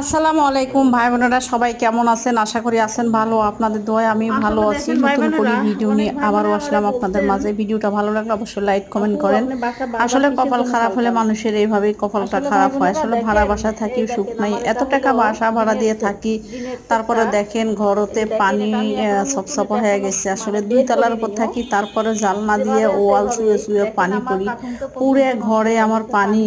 আসসালামু আলাইকুম ভাই বোনেরা, সবাই কেমন আছেন? আশা করি আছেন ভালো। আপনাদের দোয়ায় আমি ভালো আছি। নতুন করে ভিডিও নিয়ে আবারও আসলাম আপনাদের মাঝে। ভিডিওটা ভালো লাগলে অবশ্যই লাইক কমেন্ট করেন। আসলে কপাল খারাপ হলে মানুষের এইভাবেই কপালটা খারাপ হয়। আসলে ভাড়া বাসায় থাকি, সুখ নাই। এত টাকা বাসা ভাড়া দিয়ে থাকি, তারপরে দেখেন ঘরতে পানি সপসপা হয়ে গেছে। আসলে 2 তলার উপর থাকি, তারপরে জানলা দিয়ে ওয়াল ছুঁয়ে ছুঁয়ে পানি পড়ি। পুরে ঘরে আমার পানি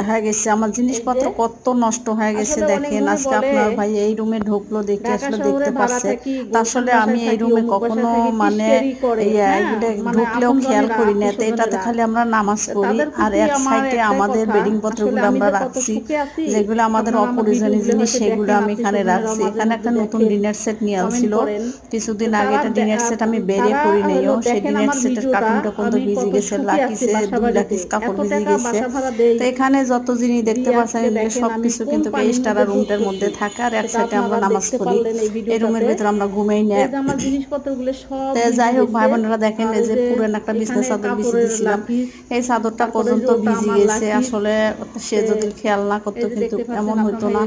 হয়ে গেছে। আমার জিনিসপত্র কত নষ্ট হয়ে গেছে দেখেন। আজকে আপনার ভাই এই রুমে ঢুকলো, দেখে আসলে দেখতে পাচ্ছে। তা আসলে আমি এই রুমে কখনো মানে এগুলো ঢুকলেও খেয়াল করি না। তো এটাতে খালি আমরা নামাজ পড়ি, আর এক সাইডে আমাদের বেডিং পত্রগুলো আমরা রাখছি, যেগুলো আমাদের অপ্রয়োজনীয় জিনিস সেগুলো আমি এখানে রাখছি। এখানে একটা নতুন ডিনার সেট নিয়ে আসছিল কিছুদিন আগে। এটা ডিনার সেট আমি বেরে করি নেইও। সেই ডিনার সেটের কার্টুনটা কিন্তু ভিজে গেছে, লাকিসে 2 লাকিস কাপড় ভিজে গেছে। তো এখানে যত জিনিস দেখতে পাচ্ছেন সবকিছু কিন্তু এই স্টারা রুমটার মধ্যে থাকে, আর এক সাইডে আমরা নামাজ পড়ি। এই রুমের ভিতরে আমরা ঘুমাই না। যাই হোক ভাই বোনেরা, দেখেন এই যে পুরান একটা বিছনা চাদর বিছিয়ে দিয়েছিলাম, এই চাদরটা পর্যন্ত ভিজে গেছে। আসলে সে যদি খেয়াল না করতো কিন্তু এমন হইতো না।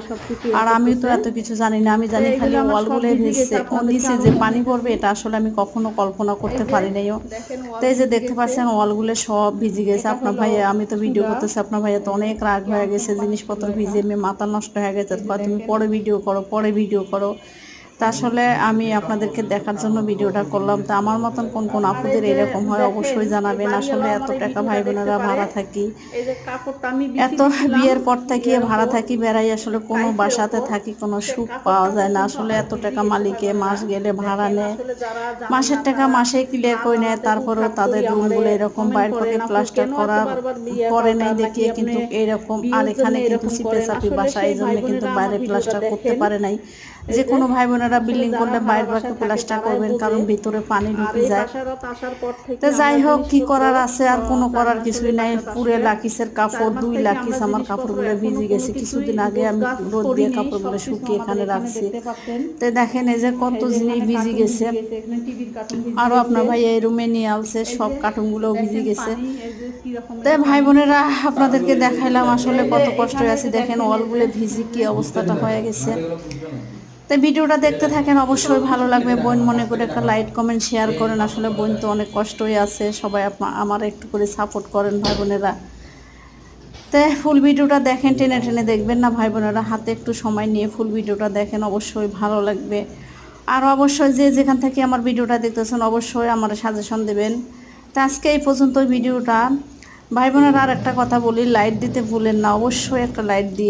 আর আমি তো এত কিছু জানি না, আমি জানি খালি ওয়ালগুলো ভিজছে। নিচে যে পানি পড়বে এটা আসলে আমি কখনো কল্পনা করতে পারি নাইও। তো এই যে দেখতে পাচ্ছেন ওয়ালগুলো সব ভিজে গেছে। আপনার ভাইয়া, আমি তো ভিডিও করতেছি, আপনার ভাইয়া তো অনেক রাগ হয়ে গেছে। জিনিসপত্র ভিজে মেয়ে মাথা নষ্ট হয়ে গেছে। তুমি পরে ভিডিও করো, পরে ভিডিও করো। তা আসলে আমি আপনাদেরকে দেখার জন্য ভিডিওটা করলাম। তা আমার মতন কোন কোন আপুদের এরকম হয় অবশ্যই জানাবেন। আসলে এত টাকা ভাই বোনেরা ভাড়া থাকি, এত বিয়ের পর থেকে ভাড়া থাকি, বেড়াই। আসলে কোনো বাসাতে থাকি কোনো সুখ পাওয়া যায় না। আসলে এত টাকা মালিকে মাস গেলে ভাড়া নেয়, মাসের টাকা মাসে ক্লিয়ার করে নেয়। তারপরেও তাদের রুমগুলো এরকম বাইর থেকে প্লাস্টার করা পরে নেই দেখিয়ে কিন্তু এইরকম। আর এখানে কিন্তু চিপে চাপি বাসা, এই জন্য কিন্তু বাইরে প্লাস্টার করতে পারে নাই। যে কোনো ভাই বোনেরা বিল্ডিং করলে বাইরে বাকি প্লাস্টার করবেন, কারণ ভিতরে পানি ঢুকে যায়। তো যাই হোক, কি করার আছে, আর কোনো করার কিছুই নাই। পুরে লাকিসের কাপড় 2 লাকিস আমার কাপড়গুলো ভিজে গেছে। কিছুদিন আগে আমি রোদ দিয়ে কাপড়গুলো শুকিয়ে এখানে রাখছি। তো দেখেন এই যে কত জিনিস ভিজে গেছে। আরও আপনার ভাই এই রুমে নিয়ে আসছে, সব কার্টুনগুলো ভিজে গেছে। তো ভাই বোনেরা, আপনাদেরকে দেখাইলাম আসলে কত কষ্ট আছে। দেখেন ওয়ালগুলো ভিজে কি অবস্থাটা হয়ে গেছে। তো ভিডিওটা দেখতে থাকেন, অবশ্যই ভালো লাগবে। বোন মনে করে একটা লাইক কমেন্ট শেয়ার করেন। আসলে বোন তো অনেক কষ্টই আছে, সবাই আমার একটু করে সাপোর্ট করেন ভাই বোনেরা। তো ফুল ভিডিওটা দেখেন, টেনে টেনে দেখবেন না ভাই বোনেরা। হাতে একটু সময় নিয়ে ফুল ভিডিওটা দেখেন, অবশ্যই ভালো লাগবে। আর অবশ্যই যে যেখান থেকে আমার ভিডিওটা দেখতেছেন অবশ্যই আমার সাজেশন দেবেন। তো আজকে এই পর্যন্ত ভিডিওটা। ভাই বোনেরা আর একটা কথা বলি, লাইট দিতে ভুলেন না, অবশ্যই একটা লাইট দিয়ে